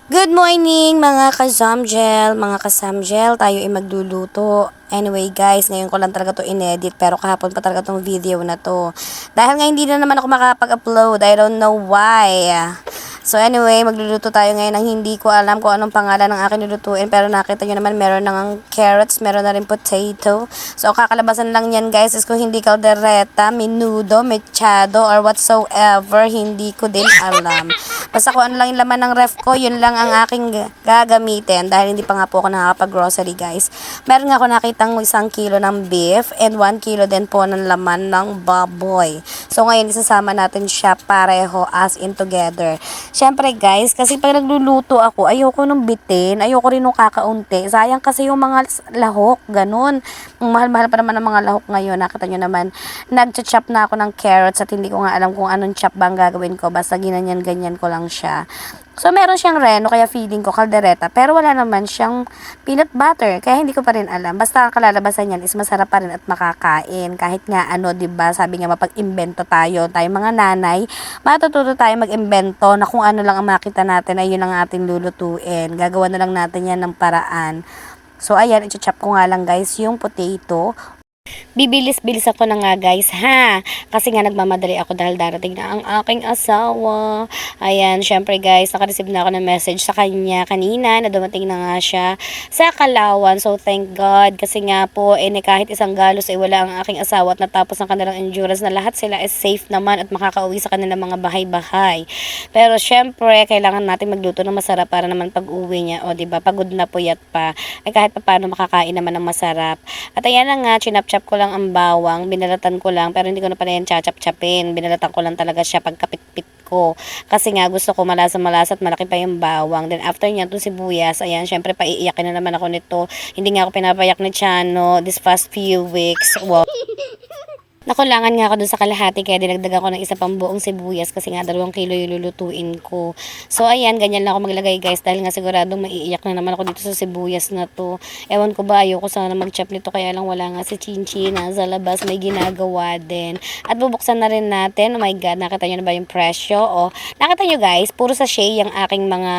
Good morning mga ka-Zamgel, mga ka-Samgel, tayo ay magluluto. Anyway guys, ngayon ko lang talaga to inedit pero kahapon pa talaga tong video na to. Dahil nga hindi na naman ako makapag-upload, I don't know why. So anyway, magluluto tayo ngayon ng hindi ko alam kung anong pangalan ng aking lulutuin pero nakita nyo naman meron ng carrots, meron na rin potato. So kakalabasan lang yan guys is kung hindi caldereta, menudo, mechado or whatsoever, hindi ko din alam. Basta kung ano lang yung laman ng ref ko, yun lang ang aking gagamitin dahil hindi pa nga po ako nakakapag-grocery guys. Meron nga ako nakitang 1 kilo ng beef and 1 kilo din po ng laman ng baboy. So ngayon isasama natin siya pareho as in together. Siyempre guys, kasi pag nagluluto ako, ayoko nung bitin, ayoko rin nung kakaunti. Sayang kasi yung mga lahok, ganun. Ang mahal-mahal pa naman ng mga lahok ngayon. Nakita nyo naman, nag-chop na ako ng carrots at hindi ko nga alam kung anong chop ba ang gagawin ko. Basta ginanyan-ganyan ko lang siya. So, meron siyang reno, kaya feeling ko kaldereta. Pero wala naman siyang peanut butter, kaya hindi ko pa rin alam. Basta ang kalalabasan niyan is masarap pa rin at makakain. Kahit nga ano, 'di ba? Sabi nga mapag-imbento tayo mga nanay, matututo tayo mag-imbento na kung ano lang ang makita natin ay yun ang ating lulutuin. Gagawa na lang natin yan ng paraan. So, ayan, i-chop ko nga lang guys yung potato. Bibilis-bilis ako na nga guys ha, kasi nga nagmamadali ako dahil darating na ang aking asawa. Ayan, syempre guys, naka-receive na ako ng message sa kanya kanina na dumating na nga siya sa Kalawan. So thank God, kasi nga po kahit isang galos ay wala ang aking asawa at natapos ang kanilang endurance na lahat sila is safe naman at makakauwi sa kanilang mga bahay-bahay. Pero syempre kailangan natin magluto ng masarap para naman pag-uwi niya, o diba, pagod na puyat pa, ay kahit pa paano makakain naman ng masarap. At ayan na nga, chinap-chap ko lang ang bawang, binalatan ko lang, pero hindi ko na pala yan chachap-chapin. Binalatan ko lang talaga siya pagkapit-pit ko. Kasi nga gusto ko malasa-malasa at malaki pa yung bawang. Then after niya, itong sibuyas, ayan, syempre paiiyakin na naman ako nito. Hindi nga ako pinapayak ni Chano this past few weeks. Wow. Nakulangan nga ako dun sa kalahati kaya dinagdagan ko ng isa pang buong sibuyas kasi nga 2 kilo yung lulutuin ko. So ayan, ganyan lang ako maglagay guys dahil nga siguradong maiiyak na naman ako dito sa sibuyas na to. Ewan ko ba, ayoko sana mag-chop nito kaya lang wala nga si Chinchi nasa labas, may ginagawa din. At bubuksan na rin natin. Oh my God, nakita nyo na ba yung presyo? O, nakita nyo guys, puro sachet yung aking mga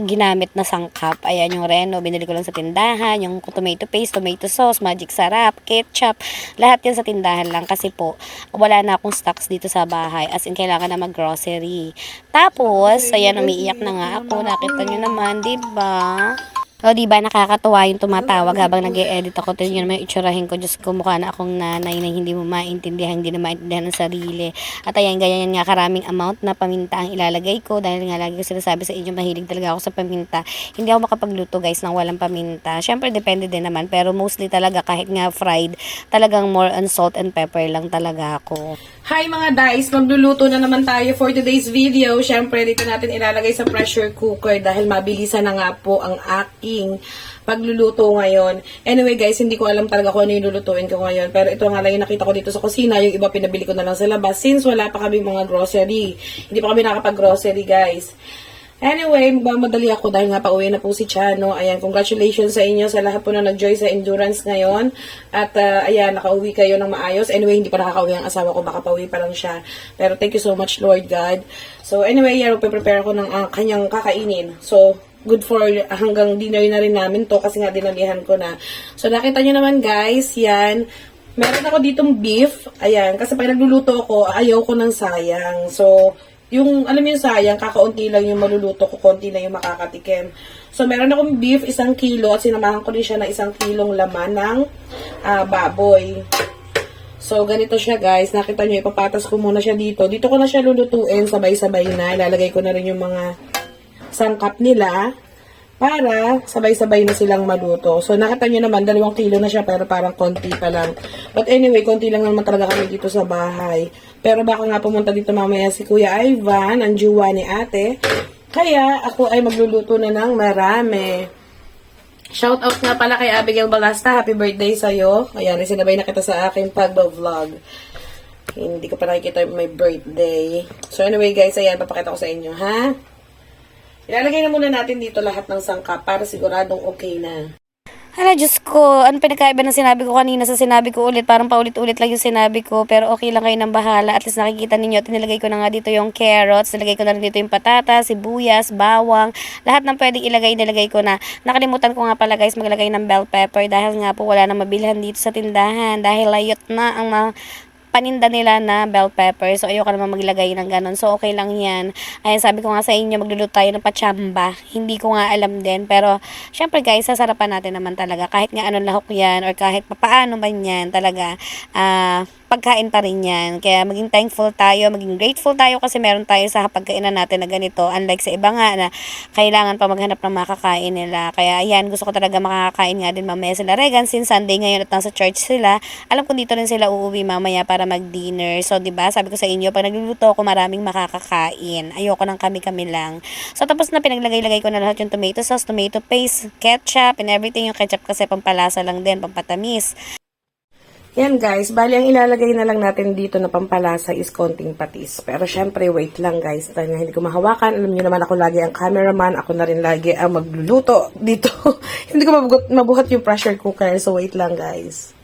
ginamit na sangkap. Ayan yung reno, binili ko lang sa tindahan, yung tomato paste, tomato sauce, magic sarap, ketchup, lahat yan sa tindahan lang kasi po wala na akong stocks dito sa bahay, as in kailangan na mag-grocery. Tapos ayan, umiiyak na nga ako, nakita nyo naman, diba? O diba, nakakatuwa yung tumatawag habang nag-e-edit ako. Tignan naman yung itsurahin ko. Diyos ko, mukha na akong nanay na hindi mo maintindihan, hindi na maintindihan ng sarili. At ayan, ganyan nga karaming amount na paminta ang ilalagay ko. Dahil nga lagi ko sinasabi sa inyo, mahilig talaga ako sa paminta. Hindi ako makapagluto guys ng walang paminta. Siyempre, depende din naman. Pero mostly talaga, kahit nga fried, talagang more on salt and pepper lang talaga ako. Hi mga guys, magluluto na naman tayo for today's video. Siyempre, dito natin ilalagay sa pressure cooker dahil mabilisan na nga po ang aking pagluluto ngayon. Anyway guys, hindi ko alam talaga kung ano yung lulutuin ko ngayon. Pero ito nga lang yung nakita ko dito sa kusina. Yung iba pinabili ko na lang sa labas since wala pa kami mga grocery. Hindi pa kami nakapag-grocery guys. Anyway, magmamadali ako dahil nga pauwi na po si Chano. Ayan, congratulations sa inyo sa lahat po na nag-joy sa endurance ngayon. At ayan, nakauwi kayo ng maayos. Anyway, hindi pa nakakauwi ang asawa ko, baka pauwi pa lang siya. Pero thank you so much, Lord God. So anyway, yan, prepare ako ng kanyang kakainin. So, good for hanggang dinner na rin namin to kasi nga dinalihan ko na. So nakita nyo naman guys, yan. Meron ako ditong beef. Ayan, kasi pag nagluluto ako, ayaw ko ng sayang. So, yung, alam mo yung sayang, kakaunti lang yung maluluto ko, konti na yung makakatikim. So, meron akong beef, 1 kilo, at sinamahan ko din siya ng 1 kilong laman ng baboy. So, ganito siya guys. Nakita nyo, ipapatas ko muna siya dito. Dito ko na siya lulutuin, sabay-sabay na. Ilalagay ko na rin yung mga sangkap nila para sabay-sabay na silang maluto. So, nakita nyo naman, 2 kilo na siya pero parang konti pa lang. But anyway, konti lang naman talaga kami dito sa bahay. Pero baka nga pumunta dito mamaya si Kuya Ivan, ang juwa ni ate. Kaya ako ay magluluto na ng marami. Shoutout nga pala kay Abigail Balasta. Happy birthday sa'yo. Ayan, sinabay na kita sa aking pag-vlog. Hindi ko pa nakikita my birthday. So anyway guys, ayan, papakita ko sa inyo, ha? Ilalagay na muna natin dito lahat ng sangkap para siguradong okay na. Hala, Diyos ko, ano pinagkaiba ng sinabi ko kanina sa sinabi ko ulit? Parang paulit-ulit lang yung sinabi ko, pero okay lang kayo ng bahala. At least nakikita ninyo at nilagay ko na nga dito yung carrots, nilagay ko na rin dito yung patatas, sibuyas, bawang, lahat ng pwedeng ilagay, nilagay ko na. Nakalimutan ko nga pala guys maglagay ng bell pepper dahil nga po wala na mabilhan dito sa tindahan dahil layot na ang paninda nila na bell pepper. So, ayoko naman maglagay ng ganun. So, okay lang yan. Ayan, sabi ko nga sa inyo, magluluto tayo ng pachamba. Hindi ko nga alam din. Pero, syempre guys, sasarapan natin naman talaga. Kahit nga anong lahok yan or kahit papaano man yan talaga, pagkain pa rin yan. Kaya maging thankful tayo, maging grateful tayo kasi meron tayo sa pagkainan natin na ganito. Unlike sa iba nga na kailangan pa maghanap ng makakain nila. Kaya ayan, gusto ko talaga makakain nga din mamaya sila Regan since Sunday ngayon at nasa church sila. Alam ko dito rin sila uuwi mamaya para mag-dinner. So, 'di ba? Sabi ko sa inyo, pag nagluluto ako, maraming makakakain. Ayoko nang kami-kami lang. So, tapos na pinaglagay-lagay ko na lahat yung tomato sauce, tomato paste, ketchup, and everything. Yung ketchup kasi pampalasa lang din, pampatamis. Yan guys, bali ang ilalagay na lang natin dito na pampalasa is konting patis. Pero syempre, wait lang guys, dahil nga hindi ko mahawakan. Alam niyo naman ako lagi ang cameraman, ako na rin lagi ang magluluto dito. Hindi ko mabuhat yung pressure cooker, so wait lang guys.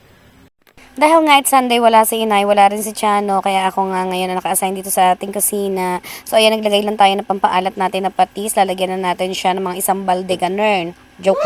Dahil nga it's Sunday, wala si Inay, wala rin si Chano, kaya ako nga ngayon na naka-assign dito sa ating kusina. So, ayan, naglagay lang tayo ng pampaalat natin na patis. Lalagyan na natin siya ng mga isang balde ganun. Joke.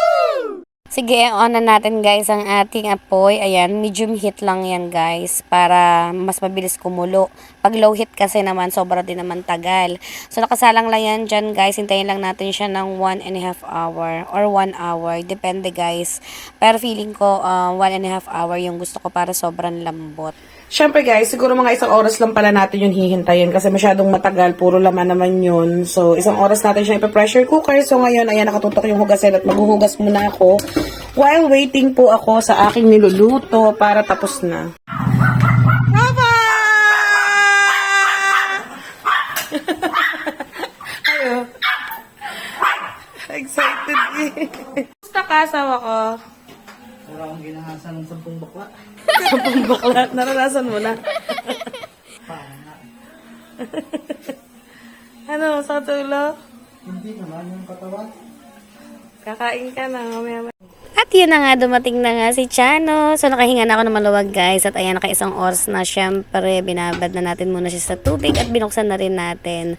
Sige, on na natin guys ang ating apoy. Ayan, medium heat lang yan guys para mas mabilis kumulo. Pag low heat kasi naman, sobra din naman tagal. So, nakasalang lang yan dyan guys. Hintayin lang natin siya ng 1.5 hour or 1 hour. Depende guys. Pero feeling ko 1.5 hour yung gusto ko para sobrang lambot. Syempre guys, siguro mga isang oras lang pala natin yun hihintayin kasi masyadong matagal, puro laman naman yun. So, isang oras natin siya ipa-pressure cooker. So, ngayon, ayan, nakatutok yung hugasin at maghuhugas muna ako while waiting po ako sa aking niluluto para tapos na. Papa! Ayo. Excited eh. Gusto ka, asawa ko? Wala akong ginahasan ng 10 bakla. 10 bakla. Naranasan mo na. Ano, sa tulo? Hindi naman yung katawan. Kakain ka na, mamaya. At yun na nga, dumating na nga si Chano. So, nakahinga na ako ng maluwag guys. At ayan, naka-isang oras na. Syempre, binabad na natin muna siya sa tubig at binuksan na rin natin.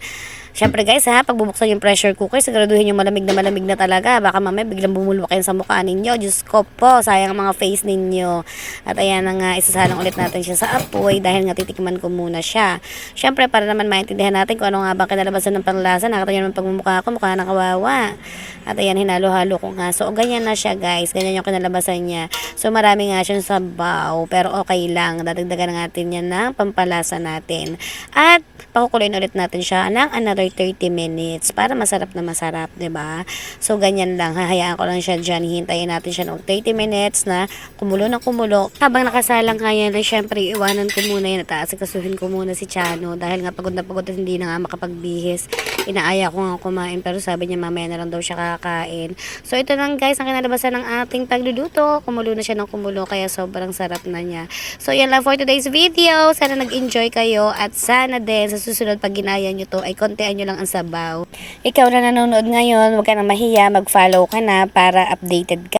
Syempre guys ha, pag bubuksan yung pressure cooker, siguraduhin yung malamig na talaga. Baka mamaya biglang bumulwak yan sa mukha ninyo. Diyos ko po, sayang ang mga face ninyo. At ayan na nga, isasalang ulit natin siya sa apoy dahil nga titikman ko muna siya. Syempre, para naman maintindihan natin kung ano nga ba kinalabasan ng panglasa. Nakita nyo naman pagmumukha ko, mukha na kawawa. At ayan, hinalo-halo ko nga. So, ganyan na siya guys. Ganyan yung kinalabasan niya. So, marami nga siyang sabaw. Pero okay lang. Dadagdagan natin yan ng pampalasa natin. At, pakukuloyin ulit natin siya ng another 30 minutes para masarap na masarap, 'di ba? So ganyan lang, hahayaan ko lang siya diyan, hintayin natin siya ng 30 minutes na kumulo na kumulo. Habang nakasalang kaya na, syempre iwanan ko muna yan at aasikasuhin ko muna si Chano dahil nga pagod na pagod at hindi na nga makapagbihis. Inaaya ko nga kumain pero sabi niya mamaya na lang daw siya kakain. So ito lang guys ang kinalabasan ng ating pagluluto. Kumulo na siya ng kumulo kaya sobrang sarap na niya. So yan lang for today's video. Sana nag-enjoy kayo at sana din sa susunod pag ginaya nyo to ay kontian nyo lang ang sabaw. Ikaw na nanonood ngayon, huwag ka na mahiya, mag-follow ka na para updated ka.